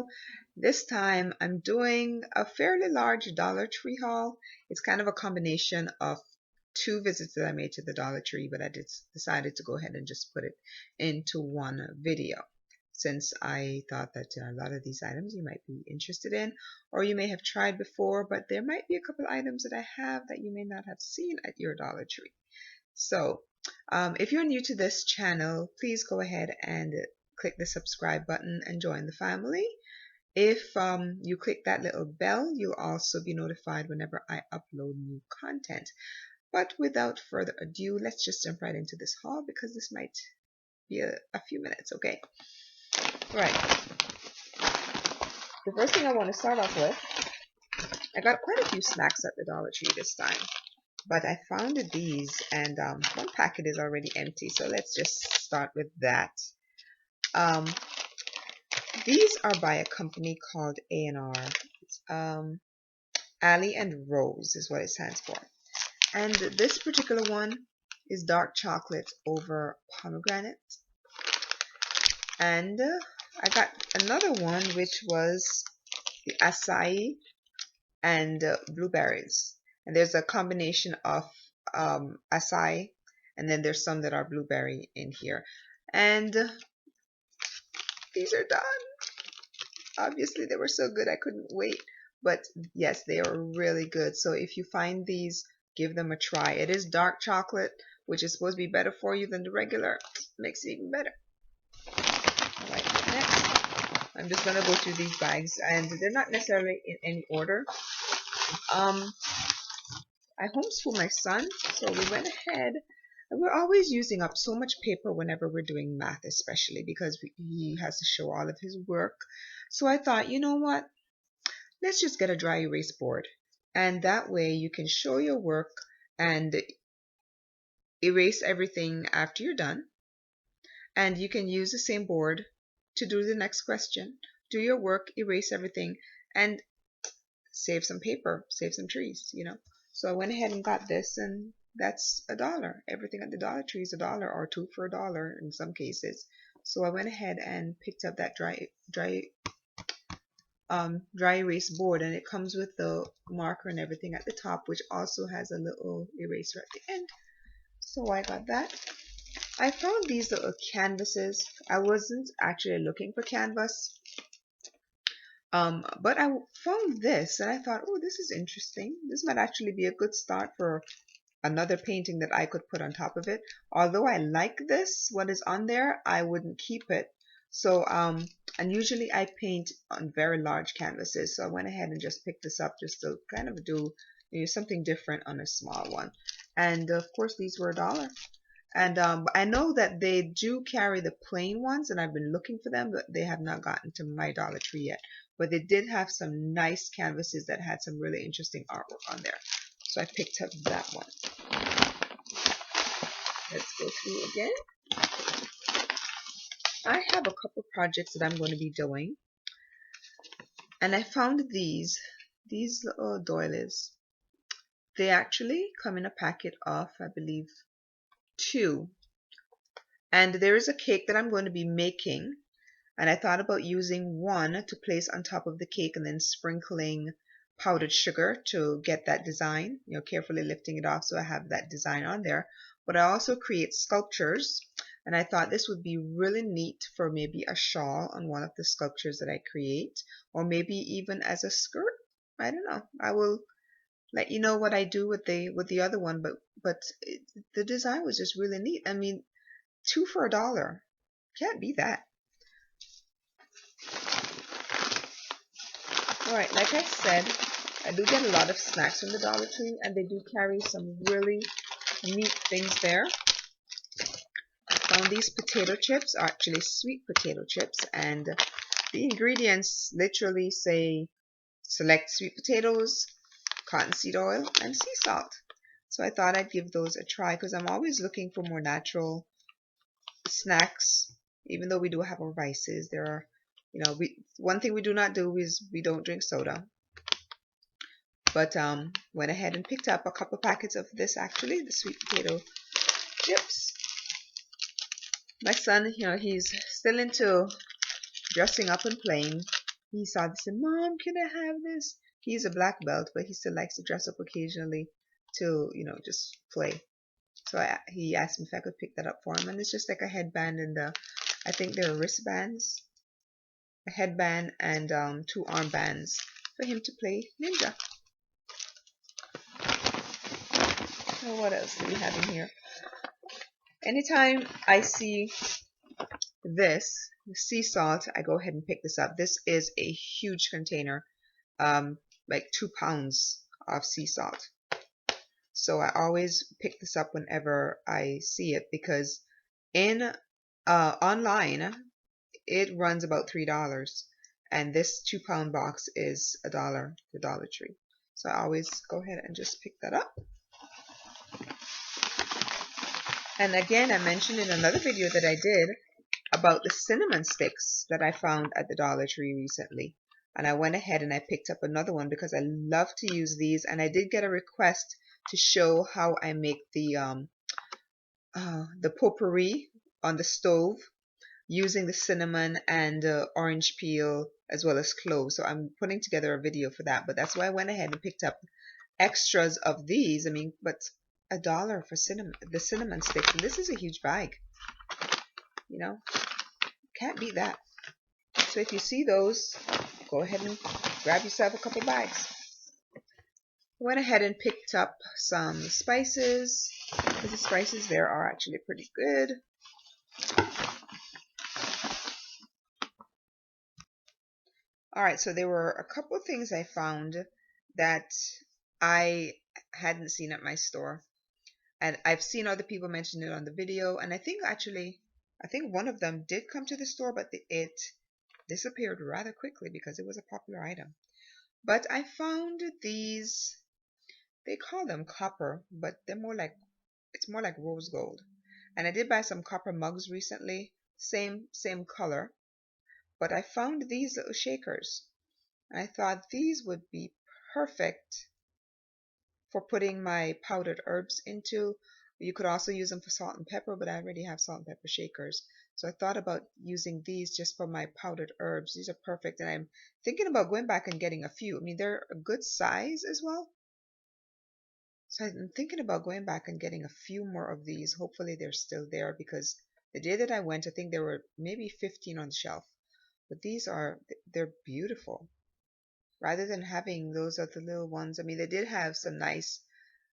channel. This time I'm doing a fairly large Dollar Tree haul. It's kind of a combination of two visits that I made to the Dollar Tree, but I decided to go ahead and just put it into one video since I thought that a lot of these items you might be interested in, or you may have tried before, but there might be a couple items that I have that you may not have seen at your Dollar Tree. So if you're new to this channel, please go ahead and click the subscribe button and join the family. If you click that little bell, you'll also be notified whenever I upload new content. But without further ado, let's just jump right into this haul because this might be a few minutes, okay? Right. The first thing I want to start off with, I got quite a few snacks at the Dollar Tree this time. But I found these, and one packet is already empty, so let's just start with that. These are by a company called A&R. It's Ali and Rose is what it stands for. And this particular one is dark chocolate over pomegranate. And I got another one which was the acai and blueberries. And there's a combination of acai, and then there's some that are blueberry in here. And these are done. Obviously, they were so good I couldn't wait. But yes, they are really good. So if you find these, give them a try. It is dark chocolate, which is supposed to be better for you than the regular. Makes it even better. Alright, next, I'm just going to go through these bags, and they're not necessarily in any order. I homeschool my son, so we went ahead, and we're always using up so much paper whenever we're doing math, especially because he has to show all of his work. So I thought, you know what, let's just get a dry erase board, and that way you can show your work and erase everything after you're done, and you can use the same board to do the next question, do your work, erase everything, and save some paper, save some trees, you know. So I went ahead and got this, and that's $1. Everything at the Dollar Tree is $1 or two for $1 in some cases. So I went ahead and picked up that dry erase board, and it comes with the marker and everything at the top, which also has a little eraser at the end. So I got that. I found these little canvases. I wasn't actually looking for canvas. But I found this, and I thought, oh, this is interesting. This might actually be a good start for another painting that I could put on top of it. Although I like this, what is on there, I wouldn't keep it. So, and usually I paint on very large canvases. So I went ahead and just picked this up just to kind of do something different on a small one. And of course, these were $1. And I know that they do carry the plain ones, and I've been looking for them, but they have not gotten to my Dollar Tree yet. But they did have some nice canvases that had some really interesting artwork on there. So I picked up that one. Let's go through again. I have a couple projects that I'm going to be doing. And I found these little doilies. They actually come in a packet of, I believe, 2. And there is a cake that I'm going to be making, and I thought about using one to place on top of the cake and then sprinkling powdered sugar to get that design, carefully lifting it off so I have that design on there. But I also create sculptures, and I thought this would be really neat for maybe a shawl on one of the sculptures that I create, or maybe even as a skirt. I don't know. I will let you know what I do with the other one, but the design was just really neat. I mean, 2 for $1. Can't be that. Alright, like I said, I do get a lot of snacks from the Dollar Tree, and they do carry some really neat things there. I found these potato chips, are actually sweet potato chips, and the ingredients literally say select sweet potatoes, cottonseed oil, and sea salt. So I thought I'd give those a try because I'm always looking for more natural snacks. Even though we do have our vices, there are, one thing we do not do is we don't drink soda. But went ahead and picked up a couple packets of this, actually, the sweet potato chips. My son, he's still into dressing up and playing. He saw this and, Mom, can I have this? He's a black belt, but he still likes to dress up occasionally to, you know, just play. So he asked me if I could pick that up for him, and it's just like a headband and I think they're wristbands, a headband and 2 armbands for him to play ninja. So what else do we have in here? Anytime I see this sea salt, I go ahead and pick this up. This is a huge container, like 2 pounds of sea salt. So I always pick this up whenever I see it, because in online it runs about $3, and this 2-pound box is $1 to Dollar Tree. So I always go ahead and just pick that up. And again, I mentioned in another video that I did about the cinnamon sticks that I found at the Dollar Tree recently. And I went ahead and I picked up another one because I love to use these. And I did get a request to show how I make the potpourri on the stove using the cinnamon and orange peel as well as cloves. So I'm putting together a video for that. But that's why I went ahead and picked up extras of these. I mean, but $1 for the cinnamon sticks. And this is a huge bag. You know, can't beat that. So if you see those, go ahead and grab yourself a couple bags. I went ahead and picked up some spices, because the spices there are actually pretty good. Alright, so there were a couple of things I found that I hadn't seen at my store. And I've seen other people mention it on the video, and I think one of them did come to the store, but it disappeared rather quickly because it was a popular item. But I found these, they call them copper, but it's more like rose gold. And I did buy some copper mugs recently, same color. But I found these little shakers. I thought these would be perfect for putting my powdered herbs into. You could also use them for salt and pepper, but I already have salt and pepper shakers. So I thought about using these just for my powdered herbs. These are perfect, and I'm thinking about going back and getting a few. I mean, they're a good size as well. So I'm thinking about going back and getting a few more of these. Hopefully they're still there, because the day that I went, I think there were maybe 15 on the shelf. But they're beautiful. Rather than having those other little ones, I mean, they did have some nice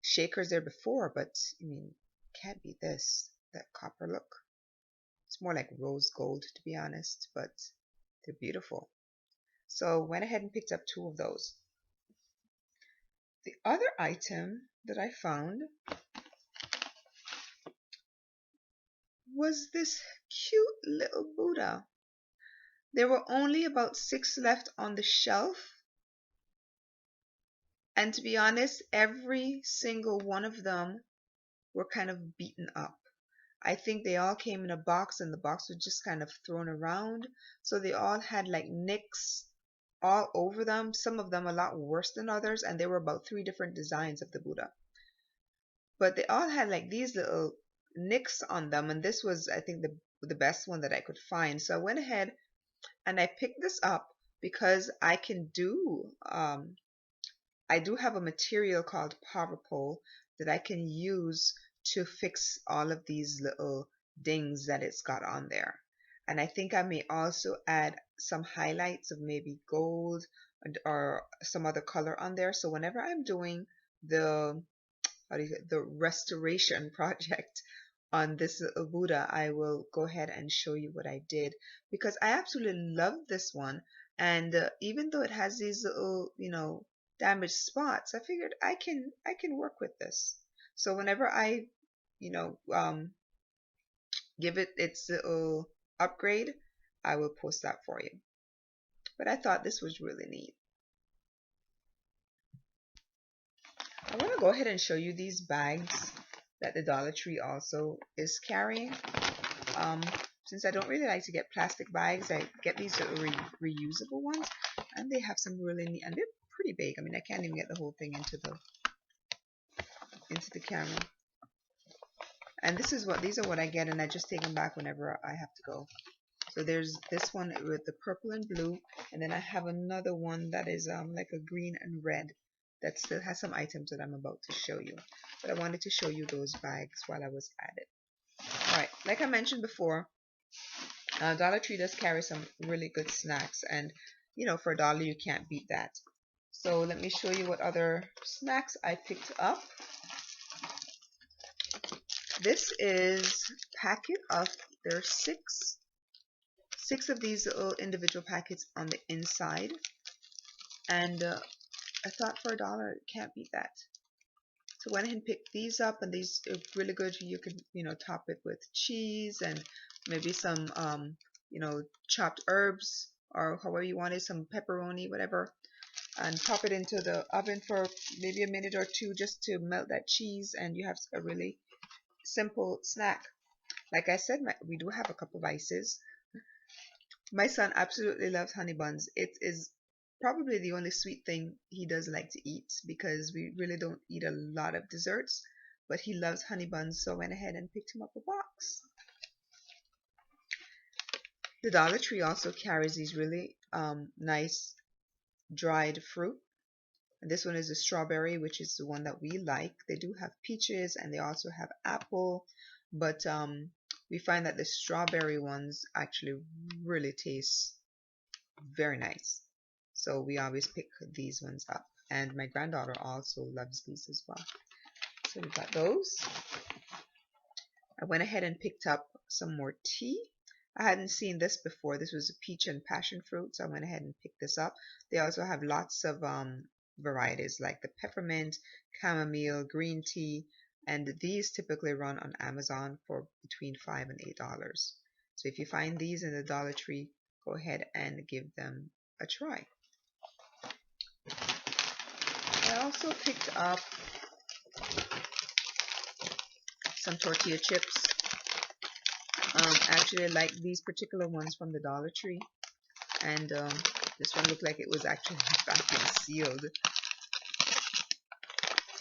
shakers there before, but I mean, can't beat this, that copper look. It's more like rose gold, to be honest, but they're beautiful. So went ahead and picked up 2 of those. The other item that I found was this cute little Buddha. There were only about 6 left on the shelf. And to be honest, every single one of them were kind of beaten up. I think they all came in a box, and the box was just kind of thrown around. So they all had like nicks all over them. Some of them a lot worse than others. And there were about 3 different designs of the Buddha. But they all had like these little nicks on them. And this was, I think, the best one that I could find. So I went ahead and I picked this up because I can do I do have a material called power pole that I can use to fix all of these little dings that it's got on there. And I think I may also add some highlights of maybe gold or some other color on there. So whenever I'm doing the restoration project on this little Buddha, I will go ahead and show you what I did, because I absolutely love this one. And even though it has these little, damaged spots, I figured I can work with this. So whenever I, give it its little upgrade, I will post that for you. But I thought this was really neat. I want to go ahead and show you these bags that the Dollar Tree also is carrying. Since I don't really like to get plastic bags, I get these little reusable ones, and they have some really neat, and they're pretty big. I mean, I can't even get the whole thing into the camera. And these are what I get, and I just take them back whenever I have to go. So there's this one with the purple and blue, and then I have another one that is like a green and red that still has some items that I'm about to show you. But I wanted to show you those bags while I was at it. Alright, like I mentioned before, Dollar Tree does carry some really good snacks, and you know, for $1 you can't beat that. So let me show you what other snacks I picked up. This is a packet of, there are six of these little individual packets on the inside, and I thought for $1 can't beat that. So I went ahead and picked these up, and these are really good. You can, you know, top it with cheese and maybe some you know, chopped herbs, or however you want it, some pepperoni, whatever, and pop it into the oven for maybe a minute or two just to melt that cheese, and you have a really simple snack. Like I said, we do have a couple of ices. My son absolutely loves honey buns. It is probably the only sweet thing he does like to eat, because we really don't eat a lot of desserts, but he loves honey buns, so I went ahead and picked him up a box. The Dollar Tree also carries these really nice dried fruit. And this one is a strawberry, which is the one that we like. They do have peaches, and they also have apple, but we find that the strawberry ones actually really taste very nice. So we always pick these ones up. And my granddaughter also loves these as well. So we got those. I went ahead and picked up some more tea. I hadn't seen this before. This was a peach and passion fruit, so I went ahead and picked this up. They also have lots of varieties like the peppermint, chamomile, green tea, and these typically run on Amazon for between $5 and $8. So if you find these in the Dollar Tree, go ahead and give them a try. I also picked up some tortilla chips. Actually, I like these particular ones from the Dollar Tree, and this one looked like it was actually vacuum sealed,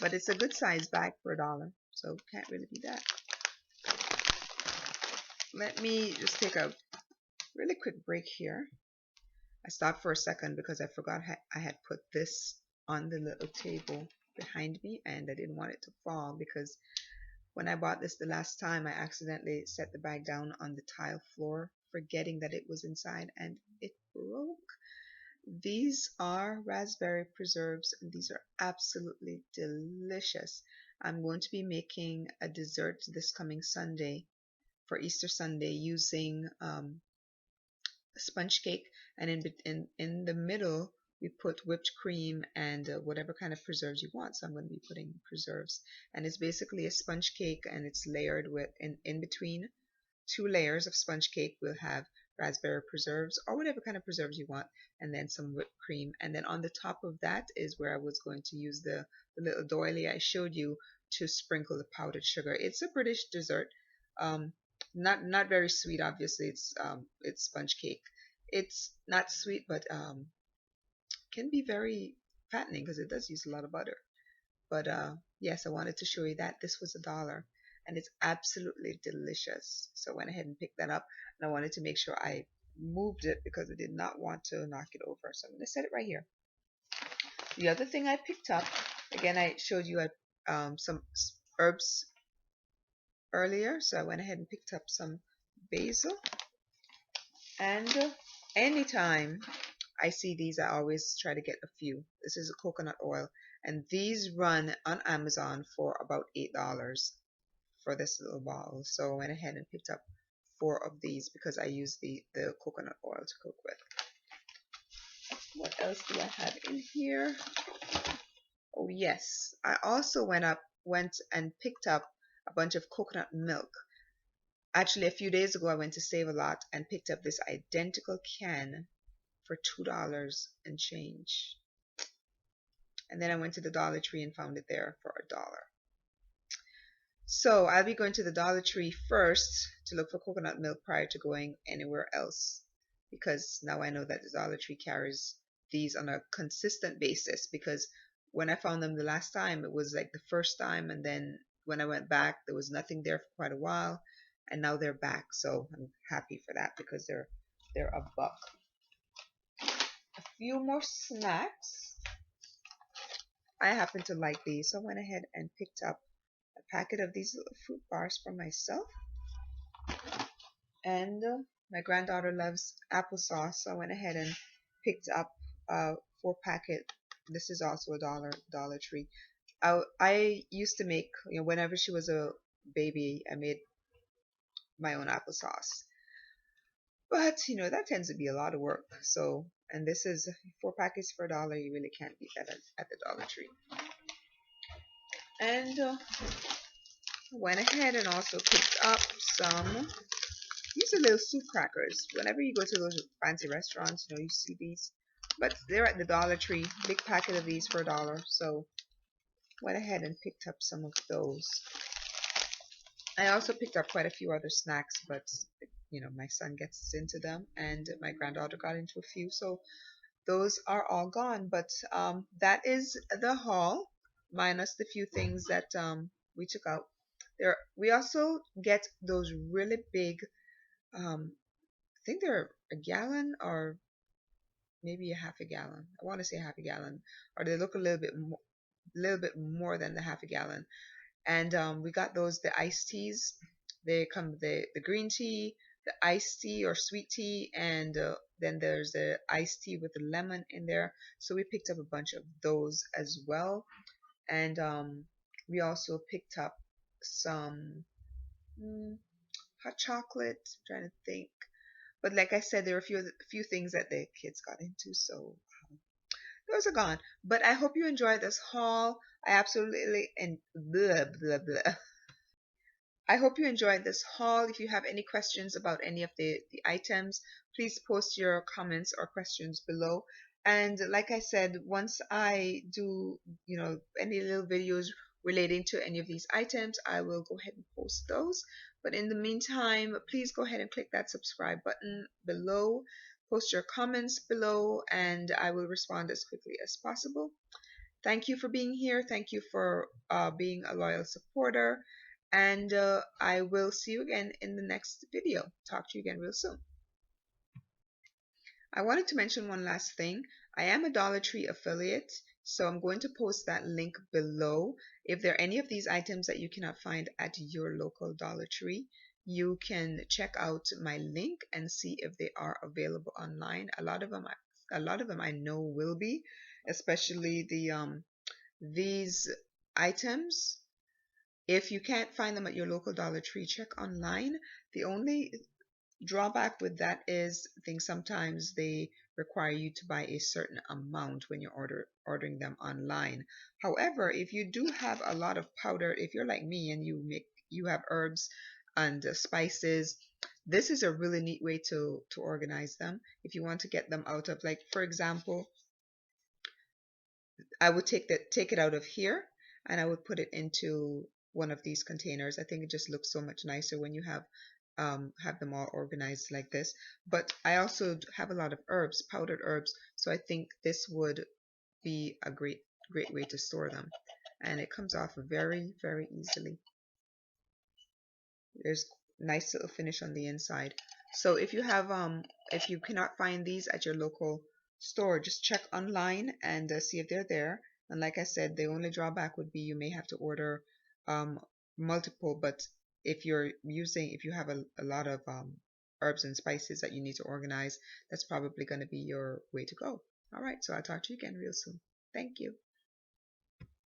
but it's a good size bag for $1, so can't really beat that. Let me just take a really quick break here. I stopped for a second because I forgot I had put this on the little table behind me, and I didn't want it to fall, because when I bought this the last time, I accidentally set the bag down on the tile floor, forgetting that it was inside, and it broke. These are raspberry preserves, and these are absolutely delicious. I'm going to be making a dessert this coming Sunday, for Easter Sunday, using sponge cake, and in the middle we put whipped cream and whatever kind of preserves you want. So I'm going to be putting preserves, and it's basically a sponge cake, and it's layered with in between two layers of sponge cake we'll have raspberry preserves or whatever kind of preserves you want, and then some whipped cream, and then on the top of that is where I was going to use the little doily I showed you to sprinkle the powdered sugar. It's a British dessert. Not very sweet, obviously. It's sponge cake. It's not sweet, but can be very fattening because it does use a lot of butter. But yes, I wanted to show you that this was $1, and it's absolutely delicious. So I went ahead and picked that up, and I wanted to make sure I moved it because I did not want to knock it over. So I'm going to set it right here. The other thing I picked up, again, I showed you some herbs earlier, so I went ahead and picked up some basil. And anytime I see these, I always try to get a few. This is a coconut oil, and these run on Amazon for about $8 for this little bottle. So I went ahead and picked up 4 of these because I use the coconut oil to cook with. What else do I have in here? Oh yes, I also went and picked up a bunch of coconut milk. Actually, a few days ago, I went to Save a Lot and picked up this identical can for $2 and change. And then I went to the Dollar Tree and found it there for $1. So I'll be going to the Dollar Tree first to look for coconut milk prior to going anywhere else, because now I know that the Dollar Tree carries these on a consistent basis, because when I found them the last time, it was like the first time, and then when I went back, there was nothing there for quite a while, and now they're back. So I'm happy for that because they're they're a buck. A few more snacks. I happen to like these, so I went ahead and picked up a packet of these little fruit bars for myself. And my granddaughter loves applesauce, so I went ahead and picked up a 4 packet. This is also a Dollar Tree. I used to make, whenever she was a baby, I made my own applesauce. But that tends to be a lot of work. So, and this is 4 packets for $1. You really can't beat that at the Dollar Tree. And went ahead and also picked up some. These are little soup crackers. Whenever you go to those fancy restaurants, you see these. But they're at the Dollar Tree. Big packet of these for $1. So went ahead and picked up some of those. I also picked up quite a few other snacks, but my son gets into them, and my granddaughter got into a few. So those are all gone. But that is the haul, minus the few things that we took out. We also get those really big. I think they're a gallon or maybe a half a gallon. I want to say half a gallon, or they look a little bit more than the half a gallon. And we got those, the iced teas. They come the green tea, the iced tea or sweet tea, and then there's the iced tea with the lemon in there. So we picked up a bunch of those as well. And we also picked up some hot chocolate. I'm trying to think. But like I said, there are a few things that the kids got into, so those are gone. But I hope you enjoyed this haul. I absolutely and blah blah blah. I hope you enjoyed this haul. If you have any questions about any of the items, please post your comments or questions below. And like I said, once I do, any little videos relating to any of these items, I will go ahead and post those. But in the meantime, please go ahead and click that subscribe button below. Post your comments below, and I will respond as quickly as possible. Thank you for being here. Thank you for being a loyal supporter. And I will see you again in the next video. Talk to you again real soon. I wanted to mention one last thing. I am a Dollar Tree affiliate, so I'm going to post that link below. If there are any of these items that you cannot find at your local Dollar Tree, you can check out my link and see if they are available online. A lot of them I know will be, especially these items. If you can't find them at your local Dollar Tree, check online. The only drawback with that is, I think sometimes they require you to buy a certain amount when you're ordering them online. However, if you do have a lot of powder, if you're like me and you have herbs and spices, this is a really neat way to organize them. If you want to get them out of, like, for example, I would take it out of here, and I would put it into one of these containers. I think it just looks so much nicer when you have them all organized like this. But I also have a lot of herbs, powdered herbs, so I think this would be a great way to store them. And it comes off very, very easily. There's nice little finish on the inside. So if you cannot find these at your local store, just check online and see if they're there. And like I said, the only drawback would be you may have to order multiple, but if you have a lot of herbs and spices that you need to organize, that's probably going to be your way to go. All right, so I'll talk to you again real soon. Thank you.